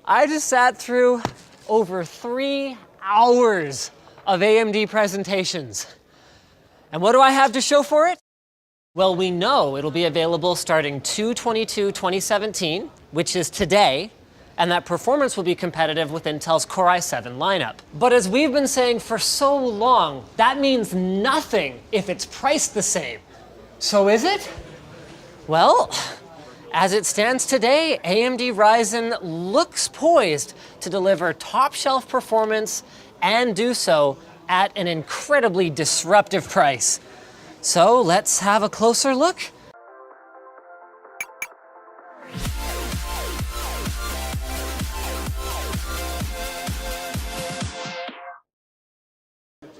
I just sat through over 3 hours of AMD presentations. And what do I have to show for it? Well, we know it'll be available starting 2/22/2017, which is today, and that performance will be competitive with Intel's Core i7 lineup. But as we've been saying for so long, that means nothing if it's priced the same. So is it? Well, as it stands today, AMD Ryzen looks poised to deliver top-shelf performance and do so at an incredibly disruptive price. So let's have a closer look.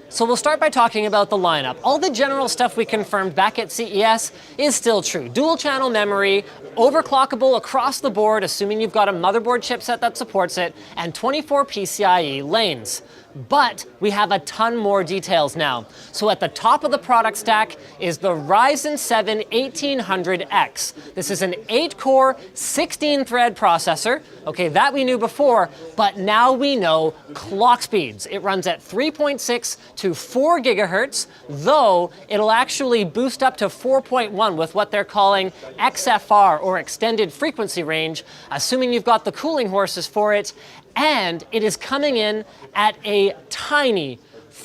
So we'll start by talking about the lineup. All the general stuff we confirmed back at CES is still true. Dual channel memory, overclockable across the board, assuming you've got a motherboard chipset that supports it, and 24 PCIe lanes. But we have a ton more details now. So at the top of the product stack is the Ryzen 7 1800X. This is an 8-core, 16-thread processor. Okay, that we knew before, but now we know clock speeds. It runs at 3.6 to 4 gigahertz, though it'll actually boost up to 4.1 with what they're calling XFR, or extended frequency range, assuming you've got the cooling horses for it. And it is coming in at a tiny,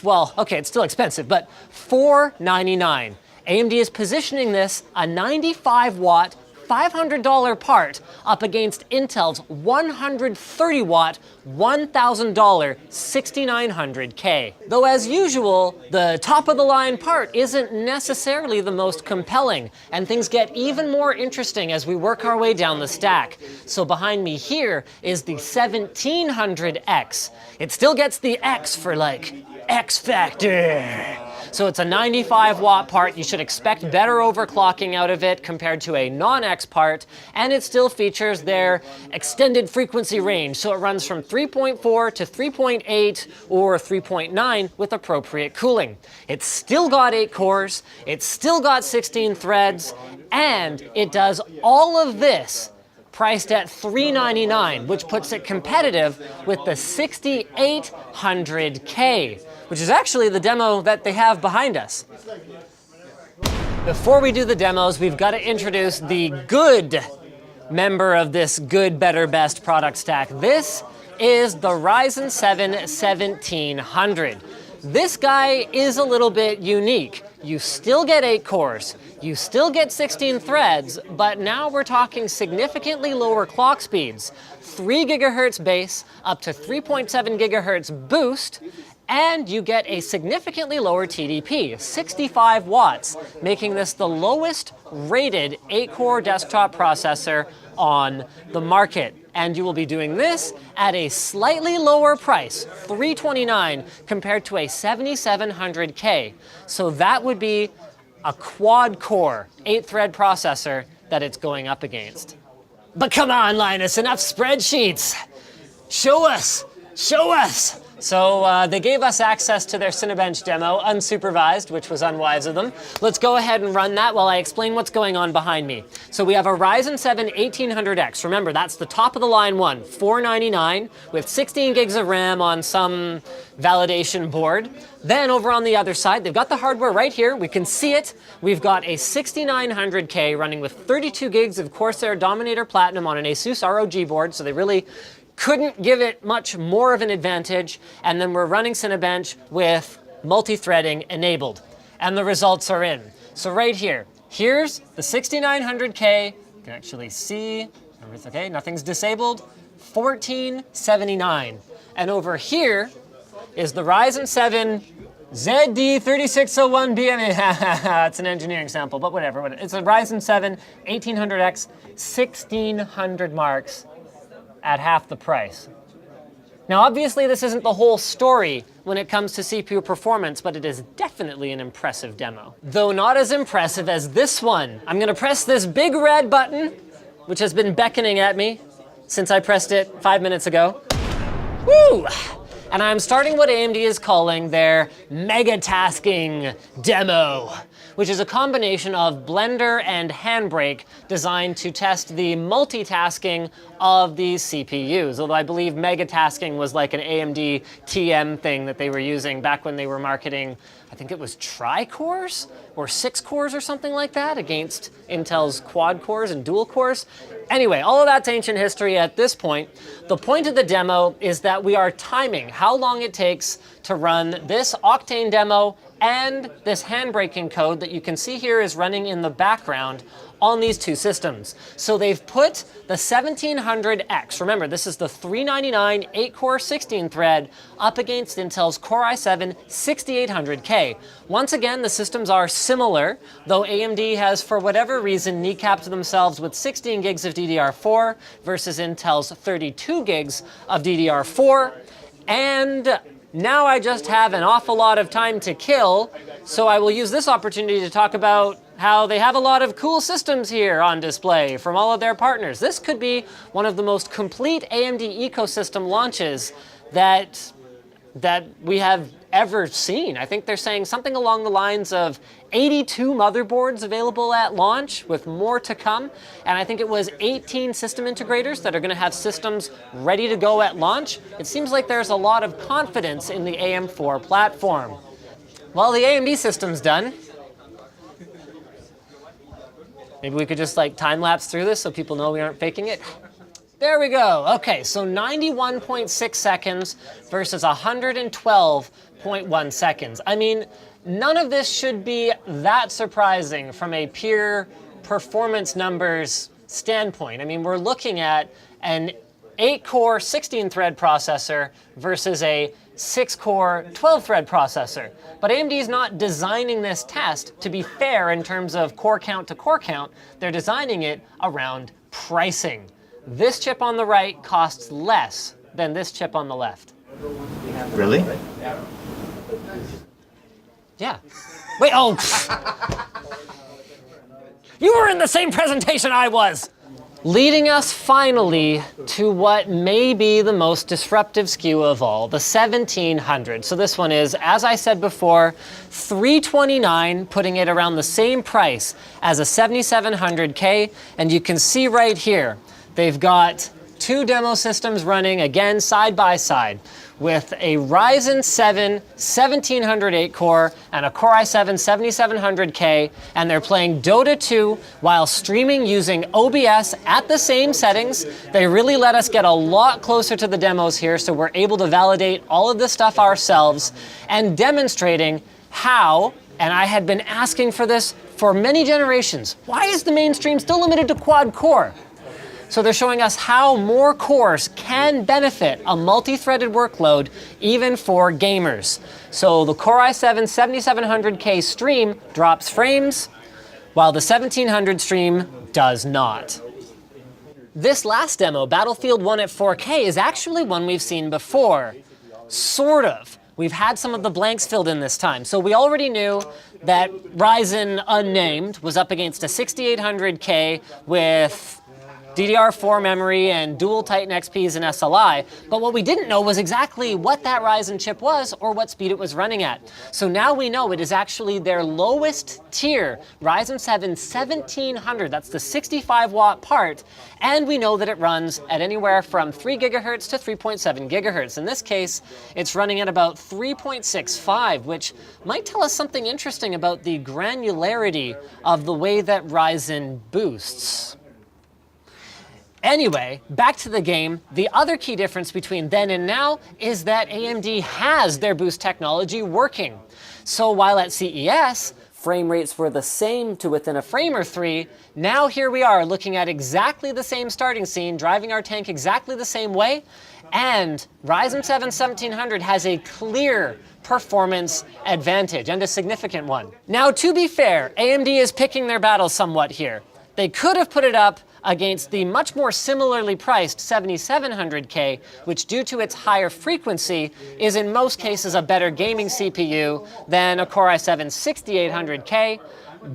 well, okay, it's still expensive, but $499. AMD is positioning this a 95-watt, $500 part up against Intel's 130-watt, $1,000 6900K. Though as usual, the top-of-the-line part isn't necessarily the most compelling, and things get even more interesting as we work our way down the stack. So behind me here is the 1700X. It still gets the X for like X Factor. So it's a 95-watt part. You should expect better overclocking out of it compared to a non-X part, and it still features their extended frequency range. So it runs from 3.4 to 3.8 or 3.9 with appropriate cooling. It's still got 8 cores, it's still got 16 threads, and it does all of this priced at $399, which puts it competitive with the 6800K, which is actually the demo that they have behind us. Before we do the demos, we've got to introduce the good member of this good, better, best product stack. This is the Ryzen 7 1700. This guy is a little bit unique. You still get 8 cores, you still get 16 threads, but now we're talking significantly lower clock speeds. 3 gigahertz base up to 3.7 gigahertz boost, and you get a significantly lower TDP, 65 watts, making this the lowest rated 8-core desktop processor on the market. And you will be doing this at a slightly lower price, $329, compared to a 7700K. So that would be a quad-core, 8-thread processor that it's going up against. But come on, Linus, enough spreadsheets. Show us, show us. So they gave us access to their Cinebench demo, unsupervised, which was unwise of them. Let's go ahead and run that while I explain what's going on behind me. So we have a Ryzen 7 1800X. Remember, that's the top of the line one, $499, with 16 gigs of RAM on some validation board. Then over on the other side, they've got the hardware right here. We can see it. We've got a 6900K running with 32 gigs of Corsair Dominator Platinum on an Asus ROG board, so they really couldn't give it much more of an advantage. And then we're running Cinebench with multi-threading enabled. And the results are in. So right here, here's the 6900K. You can actually see, okay, nothing's disabled, 1479. And over here is the Ryzen 7 ZD3601BMA. It's an engineering sample, but whatever. It's a Ryzen 7 1800X, 1600 marks at half the price. Now, obviously, this isn't the whole story when it comes to CPU performance, but it is definitely an impressive demo. Though not as impressive as this one. I'm gonna press this big red button, which has been beckoning at me since I pressed it 5 minutes ago. Woo! And I'm starting what AMD is calling their mega tasking demo, which is a combination of blender and handbrake designed to test the multitasking of these CPUs. Although I believe megatasking was like an AMD TM thing that they were using back when they were marketing, I think it was tri-cores or 6 cores or something like that against Intel's quad cores and dual cores. Anyway, all of that's ancient history at this point. The point of the demo is that we are timing how long it takes to run this Octane demo and this handbraking code that you can see here is running in the background on these two systems. So they've put the 1700X, remember this is the 399 8-core 16-thread, up against Intel's Core i7 6800K. Once again, the systems are similar, though AMD has, for whatever reason, kneecapped themselves with 16 gigs of DDR4 versus Intel's 32 gigs of DDR4. And now I just have an awful lot of time to kill, so I will use this opportunity to talk about how they have a lot of cool systems here on display from all of their partners. This could be one of the most complete AMD ecosystem launches that we have ever seen. I think they're saying something along the lines of 82 motherboards available at launch, with more to come. And I think it was 18 system integrators that are going to have systems ready to go at launch. It seems like there's a lot of confidence in the AM4 platform. Well, the AMD system's done. Maybe we could just like time-lapse through this so people know we aren't faking it. There we go. Okay, so 91.6 seconds versus 112.1 seconds. I mean, none of this should be that surprising from a pure performance numbers standpoint. I mean, we're looking at an 8-core 16-thread processor versus a 6-core 12-thread processor. But AMD is not designing this test to be fair in terms of core count to core count. They're designing it around pricing. This chip on the right costs less than this chip on the left. Really? Yeah. Wait, oh. You were in the same presentation I was! Leading us finally to what may be the most disruptive SKU of all, the 1700. So this one is, as I said before, $329, putting it around the same price as a 7700K. And you can see right here, they've got two demo systems running, again, side by side, with a Ryzen 7 1700 8-core and a Core i7 7700K, and they're playing Dota 2 while streaming using OBS at the same settings. They really let us get a lot closer to the demos here, so we're able to validate all of this stuff ourselves and demonstrating how, and I had been asking for this for many generations, why is the mainstream still limited to quad core? So they're showing us how more cores can benefit a multi-threaded workload, even for gamers. So the Core i7 7700K stream drops frames, while the 1700 stream does not. This last demo, Battlefield 1 at 4K, is actually one we've seen before. Sort of. We've had some of the blanks filled in this time. So we already knew that Ryzen Unnamed was up against a 6800K with DDR4 memory and dual Titan XPs and SLI, but what we didn't know was exactly what that Ryzen chip was or what speed it was running at. So now we know it is actually their lowest tier, Ryzen 7 1700, that's the 65-watt part, and we know that it runs at anywhere from 3 gigahertz to 3.7 gigahertz. In this case, it's running at about 3.65, which might tell us something interesting about the granularity of the way that Ryzen boosts. Anyway, back to the game. The other key difference between then and now is that AMD has their boost technology working. So while at CES, frame rates were the same to within a frame or three, now here we are looking at exactly the same starting scene, driving our tank exactly the same way, and Ryzen 7 1700 has a clear performance advantage, and a significant one. Now, to be fair, AMD is picking their battles somewhat here. They could have put it up against the much more similarly priced 7700K, which due to its higher frequency is in most cases a better gaming CPU than a Core i7 6800K,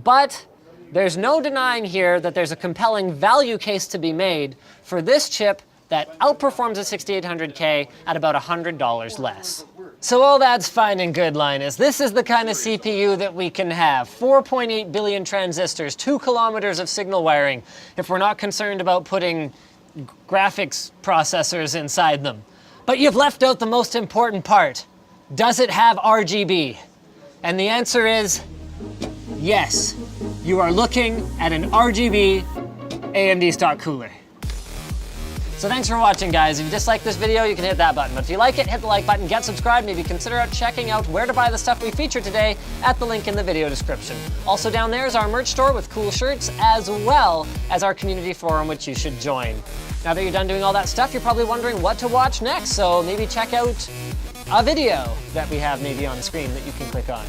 but there's no denying here that there's a compelling value case to be made for this chip that outperforms a 6800K at about $100 less. So all that's fine and good, Linus. This is the kind of CPU that we can have. 4.8 billion transistors, 2 kilometers of signal wiring, if we're not concerned about putting graphics processors inside them. But you've left out the most important part. Does it have RGB? And the answer is yes. You are looking at an RGB AMD stock cooler. So thanks for watching, guys. If you disliked this video, you can hit that button. But if you like it, hit the like button, get subscribed, maybe consider checking out where to buy the stuff we featured today at the link in the video description. Also down there is our merch store with cool shirts, as well as our community forum, which you should join. Now that you're done doing all that stuff, you're probably wondering what to watch next, so maybe check out a video that we have maybe on screen that you can click on.